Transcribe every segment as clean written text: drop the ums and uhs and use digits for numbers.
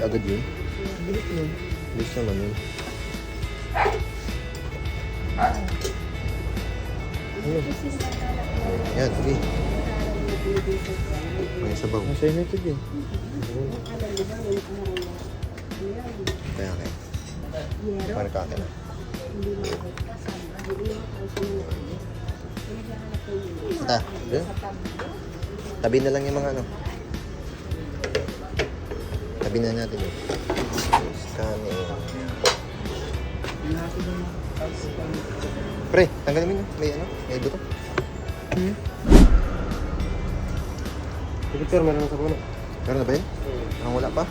agad yun. Bilis yun. Bilis naman yun. Yan, sige. May sabaw. Nasa United eh. Kaya kaya. Para ka akin. Ata, tabi na lang yung mga ano. Tabi na natin yun. Scanning. Pre, tanggalin mo yun. May ano? May buto. Victor, meron na sa puno. Meron na ba yun? Parang wala pa.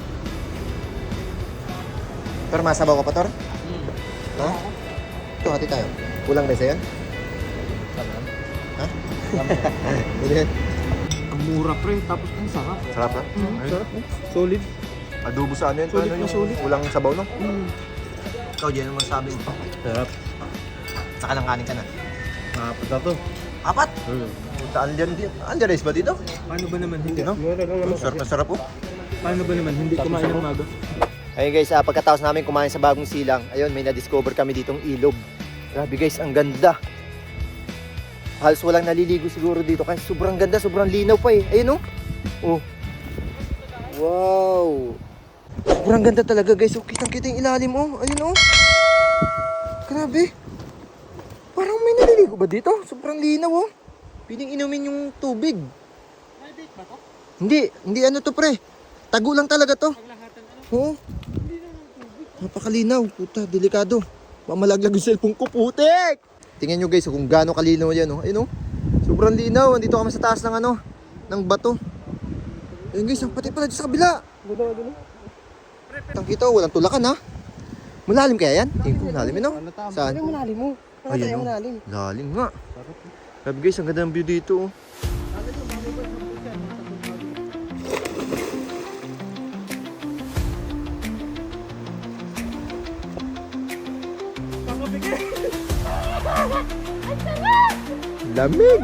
Tor, masabaw ka pa, Tor? Ha? Ito, hati tayo. Kulang ba isa yan? Ha? Hindi yan. Ang mura pre, tapos ang sarap. Sarap na? Sarap eh. Solid. Adobo sa ano yun? Sulit Ano na yung sulit. kulang sabaw, no? Ikaw, dyan naman sabi. Sarap. Saka lang kanin ka na. Apat na to. Apat? Puta, andyan rice ba dito? Paano ba naman hindi? No? Sarap na sarap po. Paano ba naman hindi kumain ng maga? Ayun guys, pagkatapos namin kumain sa bagong silang, ayun, may na-discover kami ditong ilog. Grabe guys, ang ganda. Halos walang naliligo siguro dito kasi sobrang ganda, sobrang linaw pa eh. Ayun oh. Wow. Sobrang ganda talaga guys. Oh, kitang-kita yung ilalim oh. Ayun oh. Grabe. Parang may naliligo ba dito? Sobrang linaw oh. Piling inumin yung tubig. Private ba to? Hindi ano to pre. Tago lang talaga to. Paglahatan ano? Oo. Napakalinaw, puta, delikado. Mamalaglag yung cellphone ko, putik! Tingnan nyo guys kung gaano kalinaw yan, oh. Ayun, oh. Sobrang linaw. Andito kami sa taas ng ano, ng bato. Ayun guys, ang pati pala dito sa kabila. Gano'n. Tangkita, walang tulakan, ha? Malalim kaya yan? Tingin ko, malalim yun, oh. Saan? Ano malalim mo? Ayun, oh. Lalim nga. Sabi guys, ang ganda ng view dito, oh. Lamig! Lamig!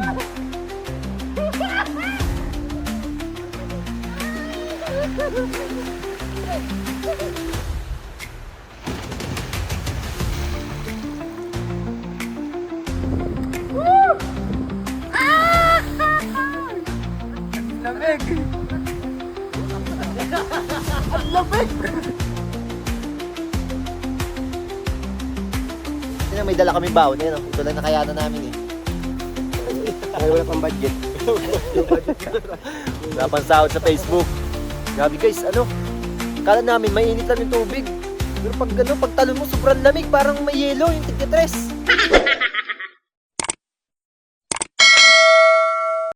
May dala kami baon, eh, no? Ito lang nakayanan namin, eh. Ay, wala pang budget. Wala pang sahod sa Facebook. Grabe guys, ano? Kala namin mainit lang yung tubig. Pero pag talon mo, sobrang lamig. Parang may yelo yung tigyatres.